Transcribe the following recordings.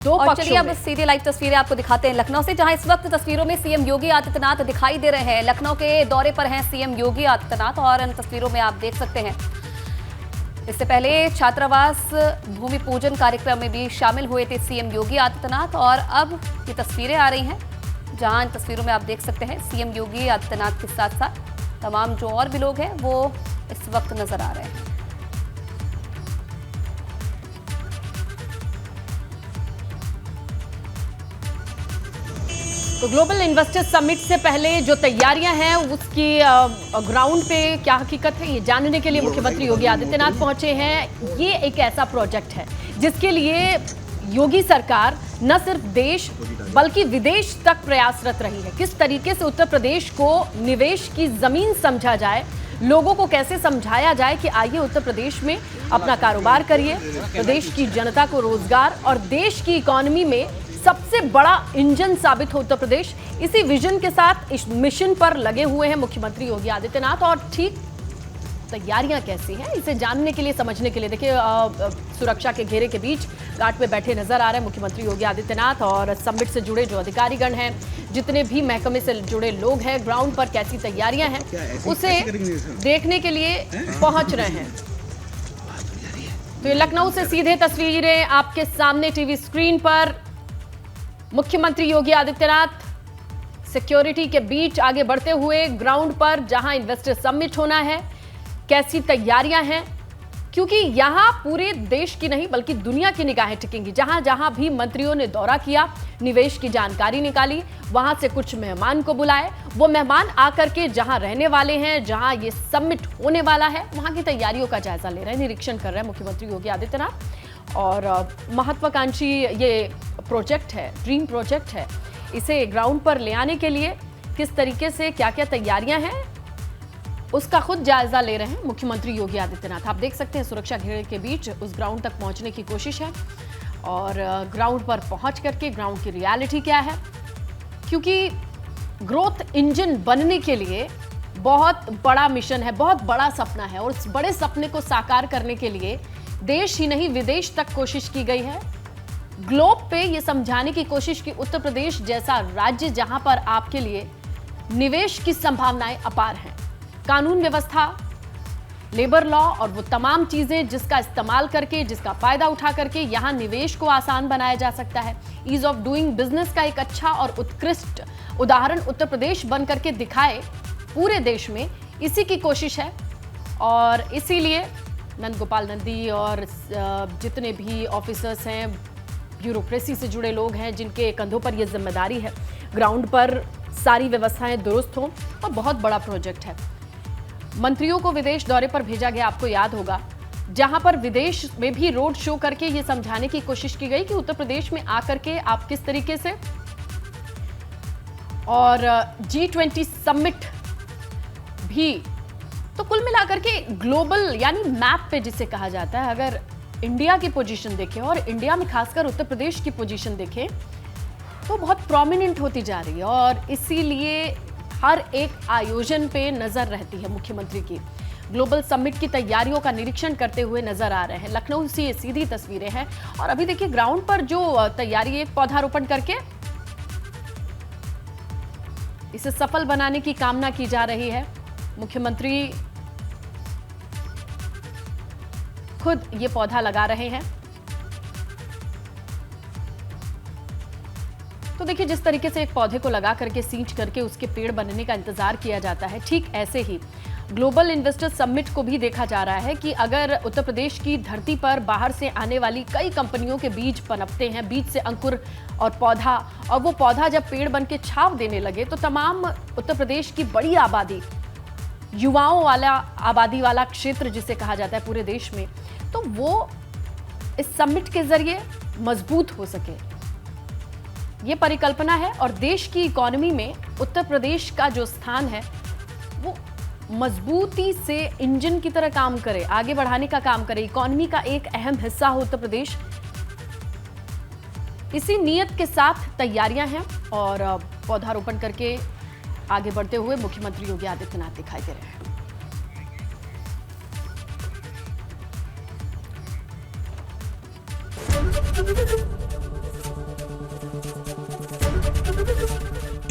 दो और पक्षों चलिए अब में। सीधी लाइव तस्वीरें आपको दिखाते हैं लखनऊ से, जहां इस वक्त तस्वीरों में सीएम योगी आदित्यनाथ दिखाई दे रहे हैं। लखनऊ के दौरे पर हैं सीएम योगी आदित्यनाथ और इन तस्वीरों में आप देख सकते हैं इससे पहले छात्रावास भूमि पूजन कार्यक्रम में भी शामिल हुए थे सीएम योगी आदित्यनाथ। और अब ये तस्वीरें आ रही हैं जहां इन तस्वीरों में आप देख सकते हैं सीएम योगी आदित्यनाथ के साथ साथ तमाम जो और भी लोग हैं वो इस वक्त नजर आ रहे हैं। तो ग्लोबल इन्वेस्टर्स समिट से पहले जो तैयारियां हैं उसकी ग्राउंड पे क्या हकीकत है, ये जानने के लिए मुख्यमंत्री योगी आदित्यनाथ पहुंचे हैं। ये एक ऐसा प्रोजेक्ट है जिसके लिए योगी सरकार न सिर्फ देश बल्कि विदेश तक प्रयासरत रही है। किस तरीके से उत्तर प्रदेश को निवेश की जमीन समझा जाए, लोगों को कैसे समझाया जाए कि आइए उत्तर प्रदेश में अपना कारोबार करिए, प्रदेश की जनता को रोजगार और देश की इकोनॉमी में सबसे बड़ा इंजन साबित हो उत्तर प्रदेश। इसी विजन के साथ इस मिशन पर लगे हुए हैं मुख्यमंत्री योगी आदित्यनाथ। और ठीक तैयारियां कैसी हैं इसे जानने के लिए, समझने के लिए देखिए सुरक्षा के घेरे के बीच घाट में बैठे नजर आ रहे हैं मुख्यमंत्री योगी आदित्यनाथ और समिट से जुड़े जो अधिकारीगण हैं, जितने भी महकमे से जुड़े लोग हैं, ग्राउंड पर कैसी तैयारियां हैं उसे देखने के लिए पहुंच रहे हैं। तो ये लखनऊ से सीधे तस्वीरें आपके सामने टीवी स्क्रीन पर। मुख्यमंत्री योगी आदित्यनाथ सिक्योरिटी के बीच आगे बढ़ते हुए ग्राउंड पर जहां इन्वेस्टर समिट होना है, कैसी तैयारियां हैं, क्योंकि यहां पूरे देश की नहीं बल्कि दुनिया की निगाहें टिकेंगी। जहां जहां भी मंत्रियों ने दौरा किया, निवेश की जानकारी निकाली, वहां से कुछ मेहमान को बुलाए, वो मेहमान आकर के जहां रहने वाले हैं, जहां ये समिट होने वाला है, वहां की तैयारियों का जायजा ले रहे हैं, निरीक्षण कर रहे हैं मुख्यमंत्री योगी आदित्यनाथ। और महत्वाकांक्षी ये प्रोजेक्ट है, ड्रीम प्रोजेक्ट है, इसे ग्राउंड पर ले आने के लिए किस तरीके से क्या क्या तैयारियां हैं उसका खुद जायजा ले रहे हैं मुख्यमंत्री योगी आदित्यनाथ। आप देख सकते हैं सुरक्षा घेरे के बीच उस ग्राउंड तक पहुंचने की कोशिश है और ग्राउंड पर पहुंच करके ग्राउंड की रियलिटी क्या है, क्योंकि ग्रोथ इंजन बनने के लिए बहुत बड़ा मिशन है, बहुत बड़ा सपना है और उस बड़े सपने को साकार करने के लिए देश ही नहीं विदेश तक कोशिश की गई है। ग्लोब पे ये समझाने की कोशिश की उत्तर प्रदेश जैसा राज्य जहां पर आपके लिए निवेश की संभावनाएं अपार हैं, कानून व्यवस्था, लेबर लॉ और वो तमाम चीजें जिसका इस्तेमाल करके, जिसका फायदा उठा करके यहां निवेश को आसान बनाया जा सकता है। ईज ऑफ डूइंग बिजनेस का एक अच्छा और उत्कृष्ट उदाहरण उत्तर प्रदेश बन करके दिखाए पूरे देश में, इसी की कोशिश है। और इसीलिए नंद गोपाल नंदी और जितने भी ऑफिसर्स हैं, ब्यूरोक्रेसी से जुड़े लोग हैं, जिनके कंधों पर यह जिम्मेदारी है ग्राउंड पर सारी व्यवस्थाएं दुरुस्त हों, और बहुत बड़ा प्रोजेक्ट है। मंत्रियों को विदेश दौरे पर भेजा गया, आपको याद होगा, जहां पर विदेश में भी रोड शो करके ये समझाने की कोशिश की गई कि उत्तर प्रदेश में आकर के आप किस तरीके से, और G20 समिट भी, तो कुल मिलाकर के ग्लोबल यानी मैप पे जिसे कहा जाता है, अगर इंडिया की पोजीशन देखें और इंडिया में खासकर उत्तर प्रदेश की पोजीशन देखें तो बहुत प्रोमिनेंट होती जा रही है। और इसीलिए हर एक आयोजन पे नजर रहती है मुख्यमंत्री की। ग्लोबल समिट की तैयारियों का निरीक्षण करते हुए नजर आ रहे हैं। लखनऊ से ये सीधी तस्वीरें हैं और अभी देखिए ग्राउंड पर जो तैयारी, एक पौधारोपण करके इसे सफल बनाने की कामना की जा रही है। मुख्यमंत्री खुद ये पौधा लगा रहे हैं। तो देखिए जिस तरीके से एक पौधे को लगा करके सींच करके उसके पेड़ बनने का इंतजार किया जाता है, ठीक ऐसे ही ग्लोबल इन्वेस्टर समिट को भी देखा जा रहा है कि अगर उत्तर प्रदेश की धरती पर बाहर से आने वाली कई कंपनियों के बीज पनपते हैं, बीज से अंकुर और पौधा, और वो पौधा जब पेड़ बन के छाव देने लगे तो तमाम उत्तर प्रदेश की बड़ी आबादी, युवाओं वाला आबादी वाला क्षेत्र जिसे कहा जाता है पूरे देश में, तो वो इस समिट के जरिए मजबूत हो सके, ये परिकल्पना है। और देश की इकोनॉमी में उत्तर प्रदेश का जो स्थान है वो मजबूती से इंजन की तरह काम करे, आगे बढ़ाने का काम करे, इकोनॉमी का एक अहम हिस्सा हो उत्तर प्रदेश। इसी नियत के साथ तैयारियां हैं और पौधारोपण करके आगे बढ़ते हुए मुख्यमंत्री योगी आदित्यनाथ दिखाई दे रहे हैं।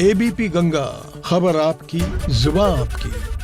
एबीपी गंगा, खबर आपकी, जुबान आपकी।